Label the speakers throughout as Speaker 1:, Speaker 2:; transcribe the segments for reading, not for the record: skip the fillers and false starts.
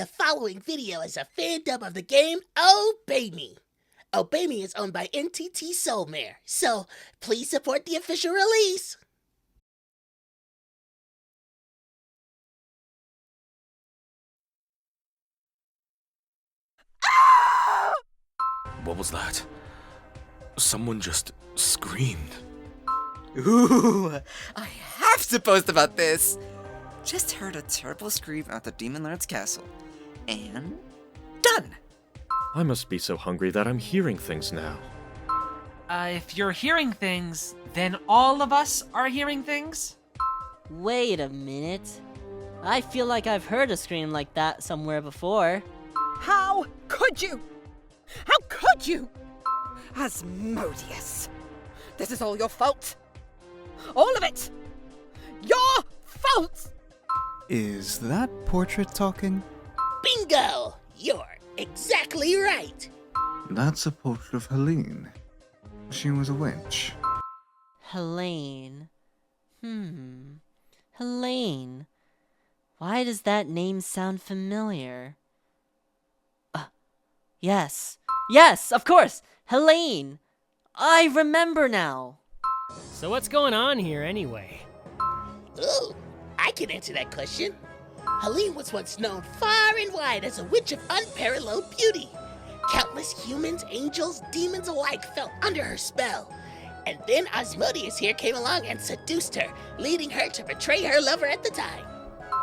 Speaker 1: The following video is a fandub of the game Obey Me. Obey Me is owned by NTT Soulmare, so please support the official release.
Speaker 2: What was that? Someone just screamed.
Speaker 3: Ooh, I have to post about this! Just heard a terrible scream at the Demon Lord's castle. And done!
Speaker 2: I must be so hungry that I'm hearing things now.
Speaker 4: If you're hearing things, then all of us are hearing things?
Speaker 5: Wait a minute. I feel like I've heard a scream like that somewhere before.
Speaker 6: How could you? How could you? Asmodeus, this is all your fault. All of it! Your fault!
Speaker 7: Is that portrait talking?
Speaker 1: Bingo! You're exactly right.
Speaker 7: That's a portrait of Helene. She was a witch.
Speaker 5: Helene. Helene. Why does that name sound familiar? Yes. Yes, of course! Helene! I remember now!
Speaker 8: So what's going on here anyway?
Speaker 1: Ooh, I can answer that question. Helene was once known far and wide as a witch of unparalleled beauty. Countless humans, angels, demons alike fell under her spell. And then Asmodeus here came along and seduced her, leading her to betray her lover at the time.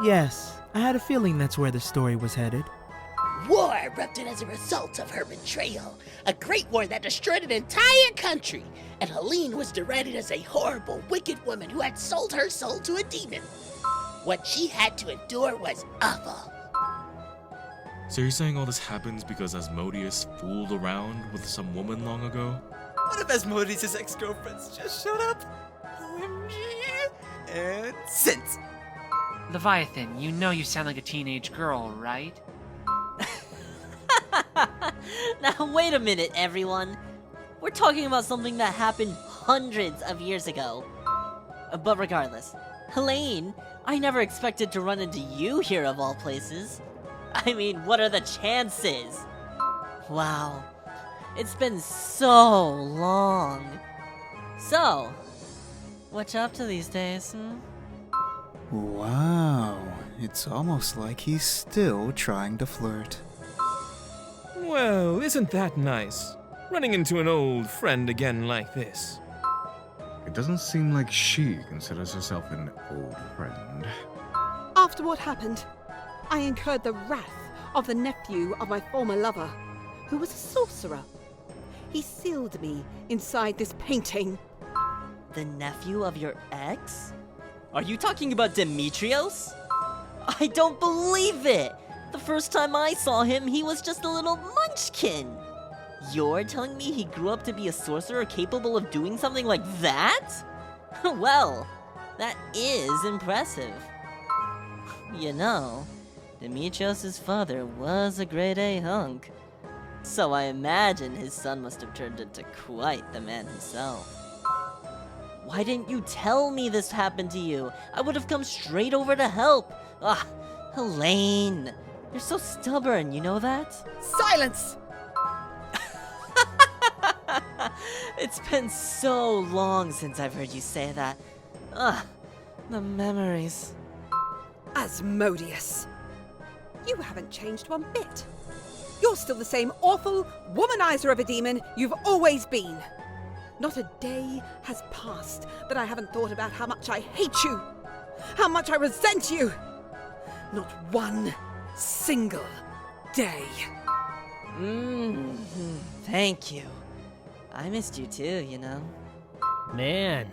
Speaker 9: Yes, I had a feeling that's where the story was headed.
Speaker 1: War erupted as a result of her betrayal, a great war that destroyed an entire country, and Helene was derided as a horrible, wicked woman who had sold her soul to a demon. What she had to endure was awful.
Speaker 2: So you're saying all this happens because Asmodeus fooled around with some woman long ago?
Speaker 3: What if Asmodeus' ex-girlfriends just showed up? OMG! And sent!
Speaker 4: Leviathan, you know you sound like a teenage girl, right?
Speaker 5: Now wait a minute, everyone. We're talking about something that happened hundreds of years ago. But regardless, Helene, I never expected to run into you here of all places. I mean, what are the chances? Wow, it's been so long. So, what you up to these days,
Speaker 7: Wow, it's almost like he's still trying to flirt.
Speaker 10: Well, isn't that nice? Running into an old friend again like this.
Speaker 7: It doesn't seem like she considers herself an old friend.
Speaker 6: After what happened, I incurred the wrath of the nephew of my former lover, who was a sorcerer. He sealed me inside this painting.
Speaker 5: The nephew of your ex? Are you talking about Demetrios? I don't believe it! The first time I saw him, he was just a little munchkin! You're telling me he grew up to be a sorcerer capable of doing something like that? Well, that is impressive. You know, Demetrios' father was a grade A hunk. So I imagine his son must have turned into quite the man himself. Why didn't you tell me this happened to you? I would have come straight over to help. Helene, you're so stubborn, you know that?
Speaker 6: Silence!
Speaker 5: It's been so long since I've heard you say that. The memories.
Speaker 6: Asmodeus, you haven't changed one bit. You're still the same awful womanizer of a demon you've always been. Not a day has passed that I haven't thought about how much I hate you, how much I resent you. Not one single day.
Speaker 5: Thank you. I missed you too, you know.
Speaker 8: Man,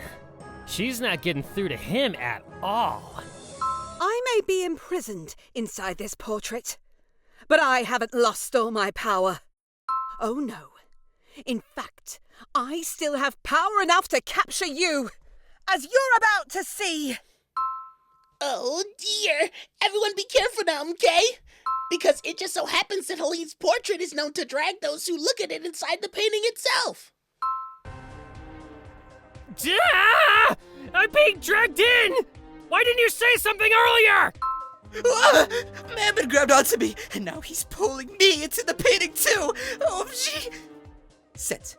Speaker 8: she's not getting through to him at all.
Speaker 6: I may be imprisoned inside this portrait, but I haven't lost all my power. Oh no. In fact, I still have power enough to capture you, as you're about to see.
Speaker 1: Oh dear, everyone be careful now, okay? Because it just so happens that Helene's portrait is known to drag those who look at it inside the painting itself.
Speaker 8: I'm being dragged in! Why didn't you say something earlier?
Speaker 3: Mammon grabbed onto me, and now he's pulling me into the painting too! Oh, gee! Sit.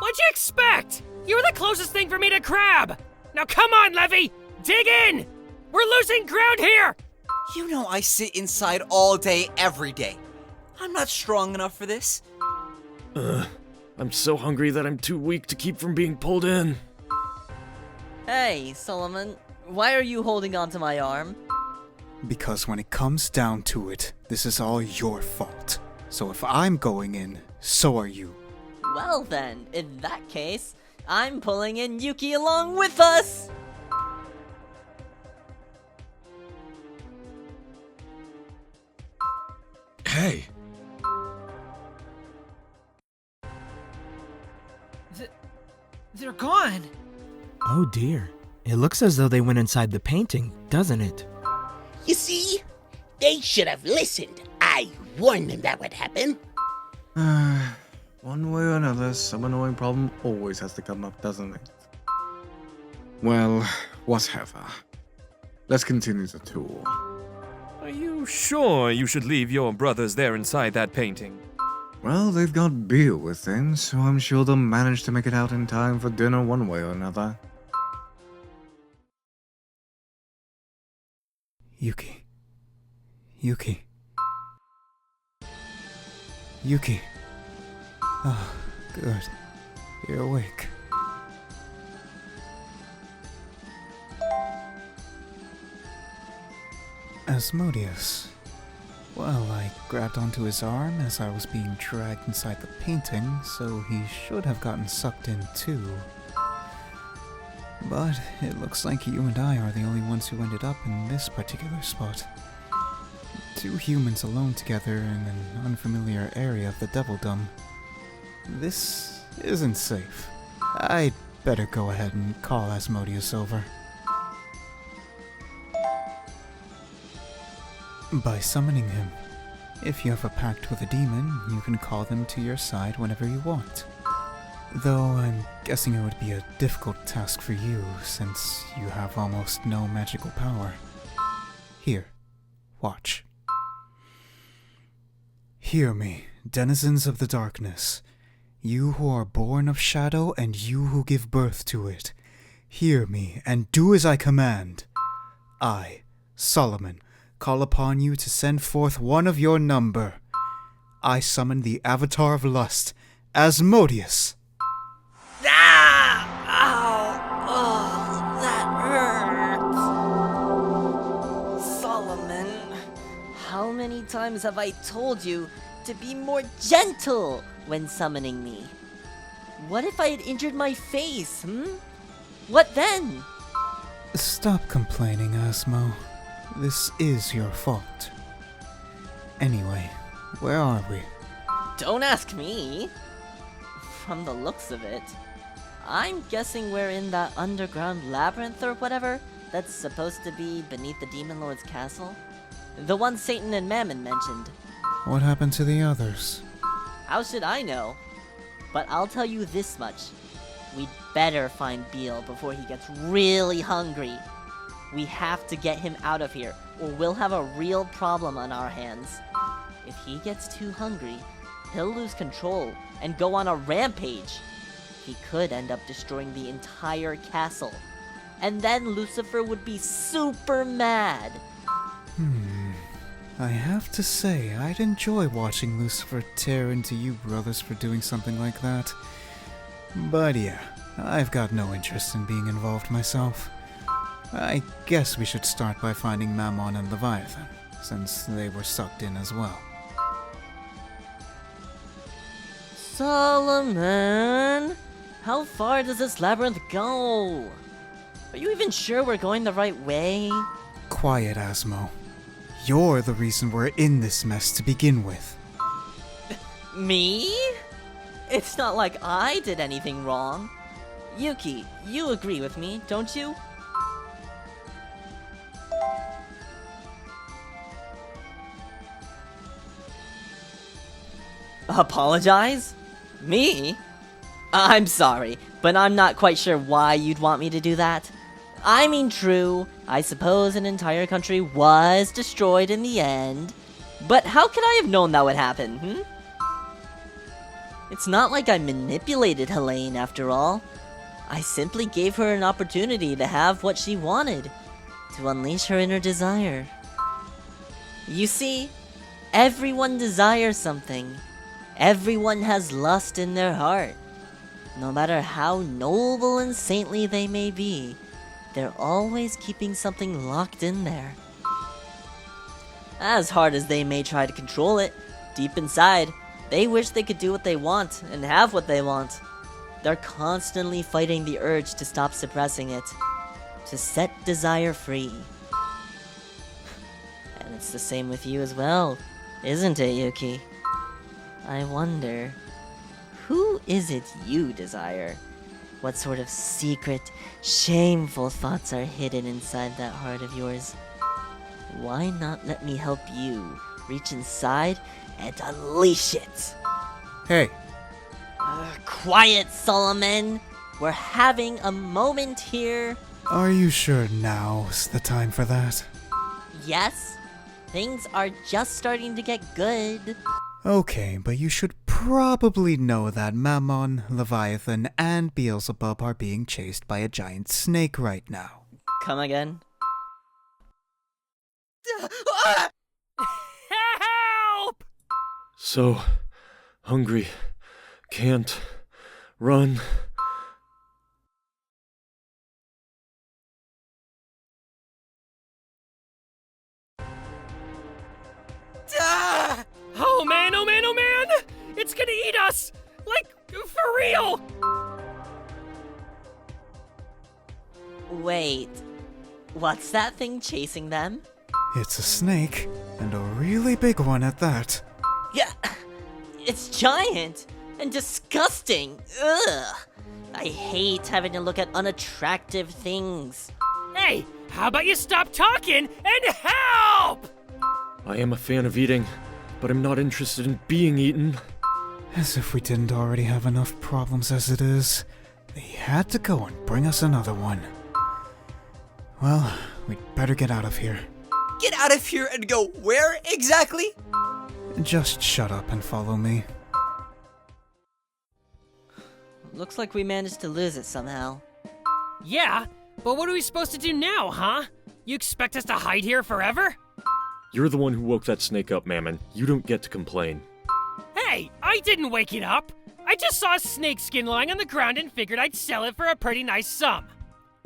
Speaker 8: What'd you expect? You were the closest thing for me to crab! Now come on, Levy! Dig in! We're losing ground here!
Speaker 3: You know I sit inside all day, every day. I'm not strong enough for this.
Speaker 10: I'm so hungry that I'm too weak to keep from being pulled in.
Speaker 5: Hey, Solomon, why are you holding onto my arm?
Speaker 11: Because when it comes down to it, this is all your fault. So if I'm going in, so are you.
Speaker 5: Well then, in that case, I'm pulling in Yuki along with us!
Speaker 2: Hey!
Speaker 4: They're gone.
Speaker 9: Oh dear. It looks as though they went inside the painting, doesn't it?
Speaker 1: You see? They should have listened. I warned them that would happen.
Speaker 7: One way or another, some annoying problem always has to come up, doesn't it? Well, whatever. Let's continue the tour.
Speaker 10: Are you sure you should leave your brothers there inside that painting?
Speaker 7: Well, they've got beer with them, so I'm sure they'll manage to make it out in time for dinner one way or another.
Speaker 11: Yuki. Yuki. Yuki. Oh, good. You're awake. Asmodeus. Well, I grabbed onto his arm as I was being dragged inside the painting, so he should have gotten sucked in too. But it looks like you and I are the only ones who ended up in this particular spot. Two humans alone together in an unfamiliar area of the Devilldom. This isn't safe. I'd better go ahead and call Asmodeus over. By summoning him. If you have a pact with a demon, you can call them to your side whenever you want. Though I'm guessing it would be a difficult task for you, since you have almost no magical power. Here, watch. Hear me, denizens of the darkness. You who are born of shadow and you who give birth to it. Hear me and do as I command. I, Solomon, call upon you to send forth one of your number. I summon the Avatar of Lust, Asmodeus.
Speaker 5: Ah! Ow! Oh, that hurts! Solomon, how many times have I told you to be more gentle when summoning me? What if I had injured my face, What then?
Speaker 11: Stop complaining, Asmo. This is your fault. Anyway, where are we?
Speaker 5: Don't ask me. From the looks of it, I'm guessing we're in that underground labyrinth or whatever that's supposed to be beneath the Demon Lord's castle. The one Satan and Mammon mentioned.
Speaker 11: What happened to the others?
Speaker 5: How should I know? But I'll tell you this much. We'd better find Beel before he gets really hungry. We have to get him out of here, or we'll have a real problem on our hands. If he gets too hungry, he'll lose control and go on a rampage. He could end up destroying the entire castle. And then Lucifer would be super mad.
Speaker 11: I have to say, I'd enjoy watching Lucifer tear into you brothers for doing something like that. But yeah, I've got no interest in being involved myself. I guess we should start by finding Mammon and Leviathan, since they were sucked in as well.
Speaker 5: Solomon! How far does this labyrinth go? Are you even sure we're going the right way?
Speaker 11: Quiet, Asmo. You're the reason we're in this mess to begin with.
Speaker 5: Me? It's not like I did anything wrong. Yuki, you agree with me, don't you? Apologize? Me? I'm sorry, but I'm not quite sure why you'd want me to do that. I mean, true, I suppose an entire country was destroyed in the end, but how could I have known that would happen, It's not like I manipulated Helene after all. I simply gave her an opportunity to have what she wanted, to unleash her inner desire. You see, everyone desires something. Everyone has lust in their heart. No matter how noble and saintly they may be, they're always keeping something locked in there. As hard as they may try to control it, deep inside, they wish they could do what they want and have what they want. They're constantly fighting the urge to stop suppressing it, to set desire free. And it's the same with you as well, isn't it, Yuki? I wonder, who is it you desire? What sort of secret, shameful thoughts are hidden inside that heart of yours? Why not let me help you reach inside and unleash it?
Speaker 11: Hey,
Speaker 5: Quiet, Solomon! We're having a moment here.
Speaker 11: are you sure now's the time for that?
Speaker 5: Yes, things are just starting to get good.
Speaker 11: Okay, but you should probably know that Mammon, Leviathan, and Beelzebub are being chased by a giant snake right now.
Speaker 5: Come again?
Speaker 8: Help!
Speaker 10: So hungry. Can't run.
Speaker 8: Oh man, oh man, oh man! It's gonna eat us! Like, for real!
Speaker 5: Wait, what's that thing chasing them?
Speaker 11: It's a snake, and a really big one at that.
Speaker 5: Yeah, it's giant and disgusting. Ugh. I hate having to look at unattractive things.
Speaker 8: Hey, how about you stop talking and help?
Speaker 10: I am a fan of eating, but I'm not interested in being eaten.
Speaker 11: As if we didn't already have enough problems as it is. They had to go and bring us another one. Well, we'd better get out of here.
Speaker 3: Get out of here and go where exactly?
Speaker 11: Just shut up and follow me.
Speaker 5: Looks like we managed to lose it somehow.
Speaker 8: Yeah, but what are we supposed to do now, huh? You expect us to hide here forever?
Speaker 10: You're the one who woke that snake up, Mammon. You don't get to complain.
Speaker 8: Hey, I didn't wake it up. I just saw a snake skin lying on the ground and figured I'd sell it for a pretty nice sum.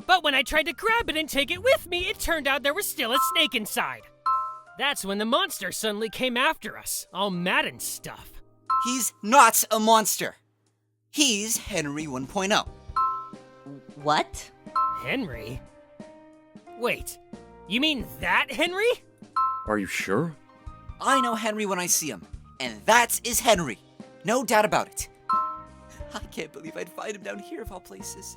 Speaker 8: But when I tried to grab it and take it with me, it turned out there was still a snake inside. That's when the monster suddenly came after us, all mad and stuff.
Speaker 3: He's not a monster. He's Henry 1.0.
Speaker 5: What?
Speaker 8: Henry? Wait, you mean that Henry?
Speaker 10: Are you sure?
Speaker 3: I know Henry when I see him, and that is Henry. No doubt about it. I can't believe I'd find him down here of all places.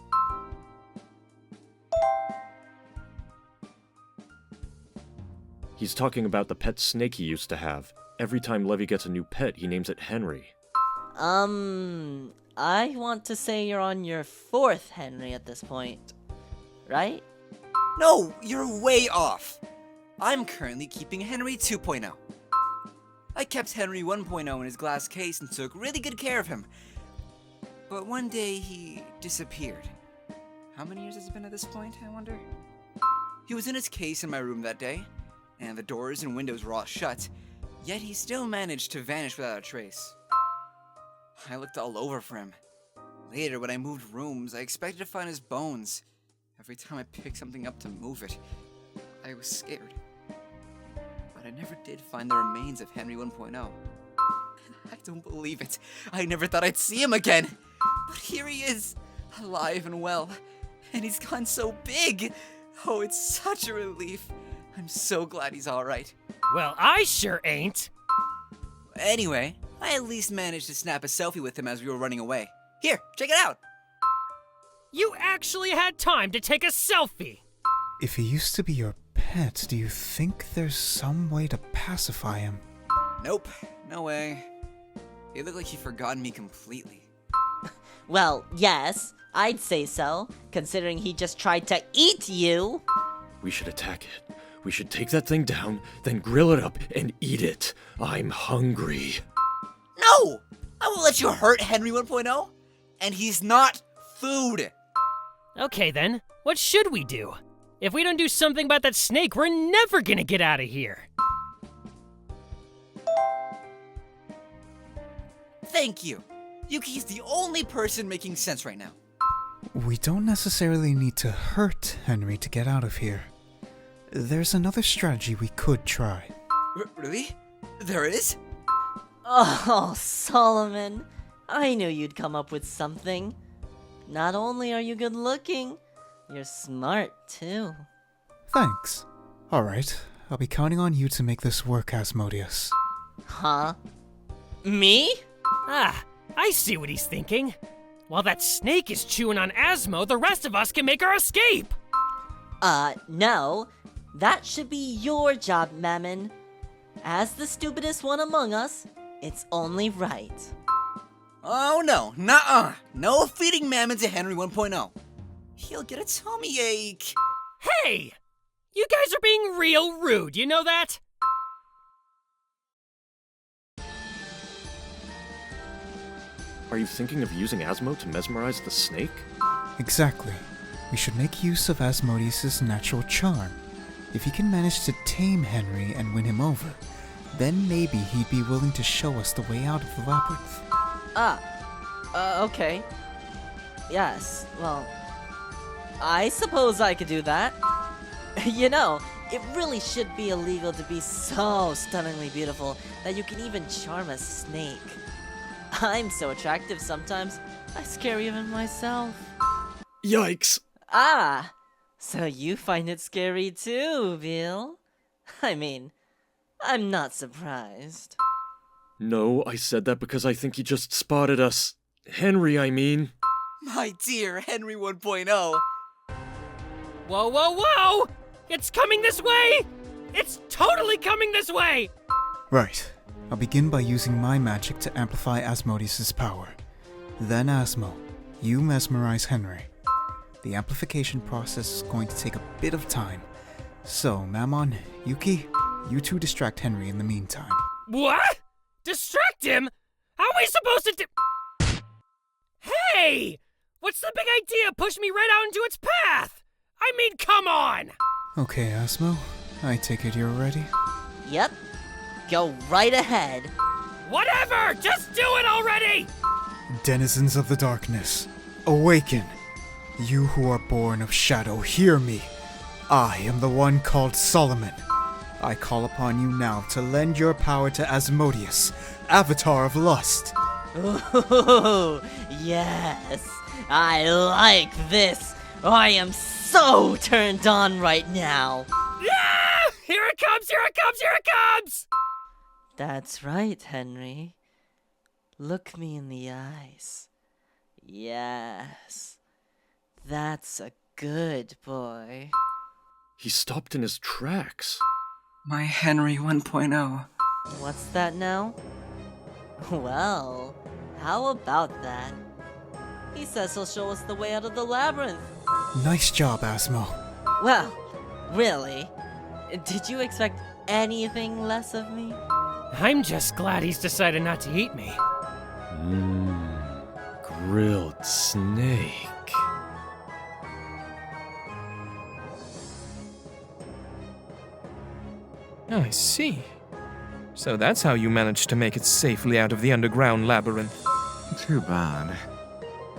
Speaker 10: He's talking about the pet snake he used to have. Every time Levy gets a new pet, he names it Henry.
Speaker 5: I want to say you're on your 4th Henry at this point, right?
Speaker 3: No, you're way off. I'm currently keeping Henry 2.0. I kept Henry 1.0 in his glass case and took really good care of him. But one day he disappeared. How many years has it been at this point, I wonder? He was in his case in my room that day, and the doors and windows were all shut, yet he still managed to vanish without a trace. I looked all over for him. Later, when I moved rooms, I expected to find his bones. Every time I picked something up to move it, I was scared. But I never did find the remains of Henry 1.0. I don't believe it. I never thought I'd see him again. But here he is, alive and well. And he's gone so big. Oh, it's such a relief. I'm so glad he's alright.
Speaker 8: Well, I sure ain't.
Speaker 3: Anyway, I at least managed to snap a selfie with him as we were running away. Here, check it out.
Speaker 8: You actually had time to take a selfie.
Speaker 11: If he used to be your pet, do you think there's some way to pacify him?
Speaker 3: Nope, no way. It looked like he'd forgotten me completely.
Speaker 5: Well, yes, I'd say so, considering he just tried to eat you.
Speaker 12: We should attack it. We should take that thing down, then grill it up and eat it. I'm hungry.
Speaker 3: No! I won't let you hurt Henry 1.0. And he's not food.
Speaker 8: Okay then, what should we do? If we don't do something about that snake, we're never gonna get out of here.
Speaker 3: Thank you. Yuki's the only person making sense right now.
Speaker 11: We don't necessarily need to hurt Henry to get out of here. There's another strategy we could try.
Speaker 3: Really? There is?
Speaker 5: Oh, Solomon. I knew you'd come up with something. Not only are you good looking, you're smart too.
Speaker 11: Thanks. Alright, I'll be counting on you to make this work, Asmodeus.
Speaker 5: Huh? Me?
Speaker 8: Ah, I see what he's thinking. While that snake is chewing on Asmo, the rest of us can make our escape!
Speaker 5: No. That should be your job, Mammon. As the stupidest one among us, it's only right.
Speaker 3: Oh no, nuh-uh. No feeding Mammon to Henry 1.0. He'll get a tummy ache.
Speaker 8: Hey! You guys are being real rude, you know that?
Speaker 12: Are you thinking of using Asmo to mesmerize the snake?
Speaker 11: Exactly. We should make use of Asmodeus' natural charm. If he can manage to tame Henry and win him over, then maybe he'd be willing to show us the way out of the labyrinth.
Speaker 5: Okay. Yes, well, I suppose I could do that. You know, it really should be illegal to be so stunningly beautiful that you can even charm a snake. I'm so attractive sometimes, I scare even myself.
Speaker 12: Yikes!
Speaker 5: Ah, so you find it scary too, Beel? I mean, I'm not surprised.
Speaker 12: No, I said that because I think he just spotted us. Henry, I mean.
Speaker 3: My dear Henry 1.0.
Speaker 8: Whoa, whoa, whoa! It's coming this way! It's totally coming this way!
Speaker 11: Right. I'll begin by using my magic to amplify Asmodeus' power. Then Asmo, you mesmerize Henry. The amplification process is going to take a bit of time. So, Mammon, Yuki, you two distract Henry in the meantime.
Speaker 8: What? Distract him? How are we supposed to Hey! What's the big idea? Push me right out into its path! I mean, come on!
Speaker 11: Okay, Asmo, I take it you're ready?
Speaker 5: Yep. Go right ahead.
Speaker 8: Whatever! Just do it already!
Speaker 11: Denizens of the darkness, awaken! You who are born of shadow, hear me! I am the one called Solomon. I call upon you now to lend your power to Asmodeus, Avatar of Lust.
Speaker 5: Ooh, yes. I like this. I am so turned on right now.
Speaker 8: Yeah! Here it comes, here it comes, here it comes!
Speaker 5: That's right, Henry. Look me in the eyes. Yes. That's a good boy.
Speaker 12: He stopped in his tracks.
Speaker 3: My Henry 1.0.
Speaker 5: What's that now? Well, how about that? He says he'll show us the way out of the labyrinth.
Speaker 11: Nice job, Asmo.
Speaker 5: Well, really? Did you expect anything less of me?
Speaker 8: I'm just glad he's decided not to eat me.
Speaker 12: Grilled snake.
Speaker 10: I see. So that's how you managed to make it safely out of the underground labyrinth.
Speaker 7: Too bad.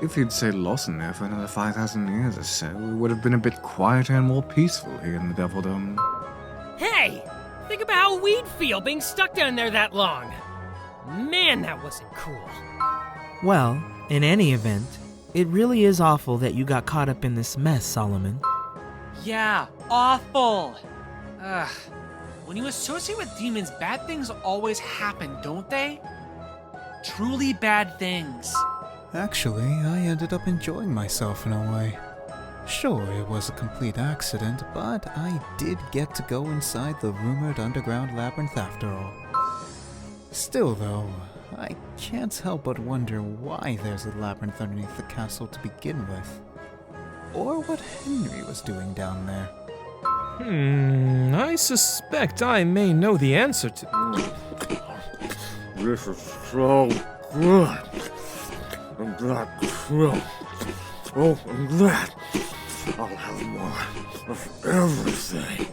Speaker 7: If you'd stayed lost in there for another 5,000 years or so, we would have been a bit quieter and more peaceful here in the Devil Dome.
Speaker 8: Hey! Think about how we'd feel being stuck down there that long. Man, that wasn't cool.
Speaker 9: Well, in any event, it really is awful that you got caught up in this mess, Solomon.
Speaker 4: Yeah, awful. Ugh. When you associate with demons, bad things always happen, don't they? Truly bad things.
Speaker 11: Actually, I ended up enjoying myself in a way. Sure, it was a complete accident, but I did get to go inside the rumored underground labyrinth after all. Still though, I can't help but wonder why there's a labyrinth underneath the castle to begin with. Or what Henry was doing down there.
Speaker 10: I suspect I may know the answer to...
Speaker 12: This is so good. I'm glad. Oh, I'm glad. I'll have more of everything.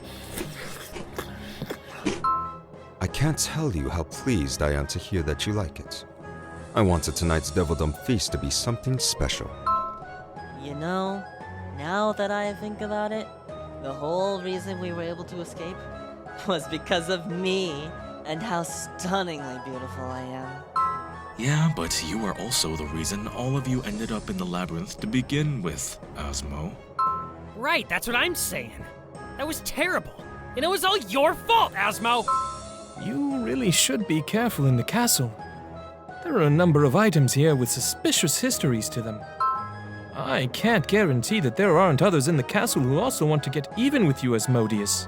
Speaker 13: I can't tell you how pleased I am to hear that you like it. I wanted tonight's Devildom feast to be something special.
Speaker 5: You know, now that I think about it, the whole reason we were able to escape was because of me and how stunningly beautiful I am.
Speaker 2: Yeah, but you were also the reason all of you ended up in the labyrinth to begin with, Asmo.
Speaker 8: Right, that's what I'm saying. That was terrible. And it was all your fault, Asmo!
Speaker 10: You really should be careful in the castle. There are a number of items here with suspicious histories to them. I can't guarantee that there aren't others in the castle who also want to get even with you, Asmodeus.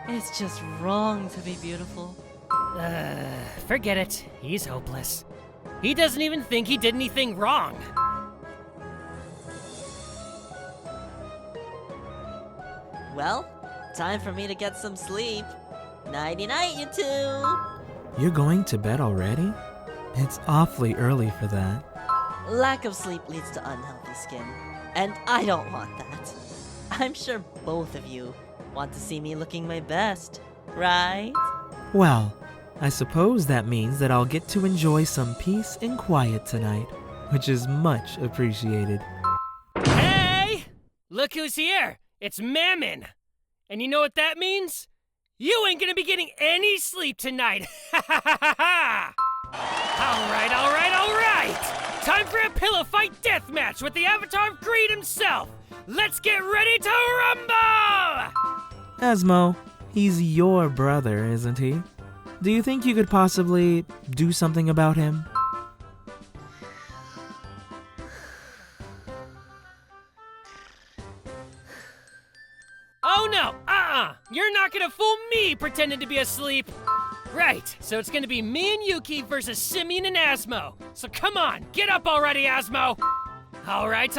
Speaker 5: It's just wrong to be beautiful.
Speaker 8: Forget it. He's hopeless. He doesn't even think he did anything wrong.
Speaker 5: Well, time for me to get some sleep. Nighty-night, you two!
Speaker 9: You're going to bed already? It's awfully early for that.
Speaker 5: Lack of sleep leads to unhealthy skin, and I don't want that. I'm sure both of you want to see me looking my best, right?
Speaker 9: Well, I suppose that means that I'll get to enjoy some peace and quiet tonight, which is much appreciated.
Speaker 8: Hey! Look who's here! It's Mammon! And you know what that means? You ain't gonna be getting any sleep tonight! Ha ha ha ha ha! Alright! Time for a pillow fight deathmatch with the Avatar of Greed himself! Let's get ready to rumble!
Speaker 9: Asmo, he's your brother, isn't he? Do you think you could possibly do something about him?
Speaker 8: Oh no! You're not gonna fool me pretending to be asleep! Right, so it's gonna be me and Yuki versus Simeon and Asmo. So come on, get up already, Asmo! Alright!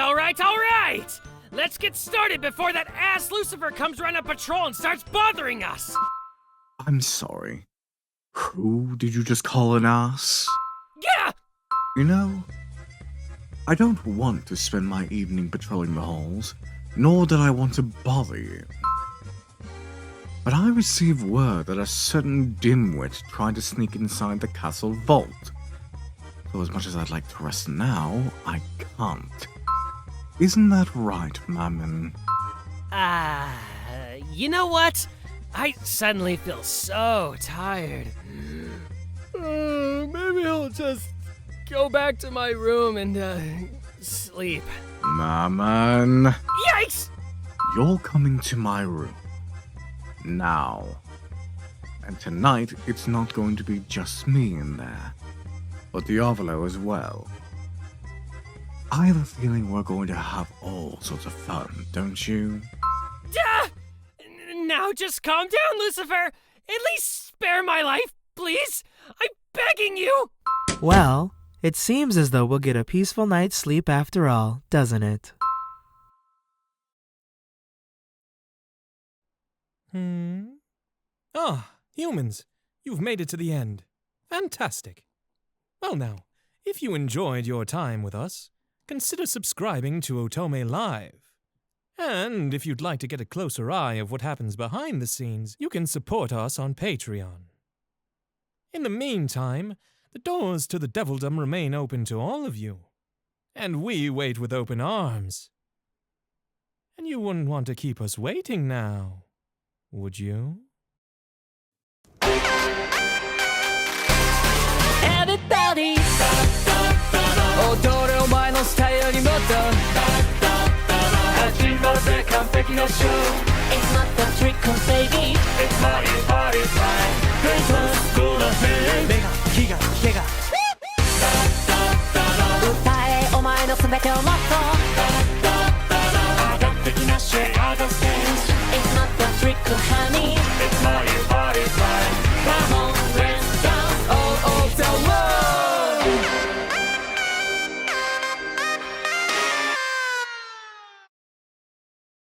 Speaker 8: Let's get started before that ass Lucifer comes running patrol and starts bothering us!
Speaker 7: I'm sorry. Who did you just call an ass?
Speaker 8: Yeah!
Speaker 7: You know, I don't want to spend my evening patrolling the halls, nor did I want to bother you. But I received word that a certain dimwit tried to sneak inside the castle vault. So as much as I'd like to rest now, I can't. Isn't that right, Mammon?
Speaker 8: You know what? I suddenly feel so tired. Maybe I'll just go back to my room and, sleep.
Speaker 7: Mammon!
Speaker 8: Yikes!
Speaker 7: You're coming to my room. Now. And tonight, it's not going to be just me in there, but Diavolo as well. I have a feeling we're going to have all sorts of fun, don't you?
Speaker 8: Now just calm down, Lucifer! At least spare my life, please! I'm begging you!
Speaker 9: Well, it seems as though we'll get a peaceful night's sleep after all, doesn't it?
Speaker 10: Humans, you've made it to the end. Fantastic. Well now, if you enjoyed your time with us, consider subscribing to Otome Live. And if you'd like to get a closer eye of what happens behind the scenes, you can support us on Patreon. In the meantime, the doors to the Devildom remain open to all of you. And we wait with open arms. And you wouldn't want to keep us waiting now, would you?
Speaker 14: Everybody 踊れお前のスタイルにもっと始まるぜ完璧なショー It's not the trick or baby It's party time Christmas school of hate 目が火が毛が歌えお前の全てをもっと上がってきなシェアードステージ It's not the trick or honey It's party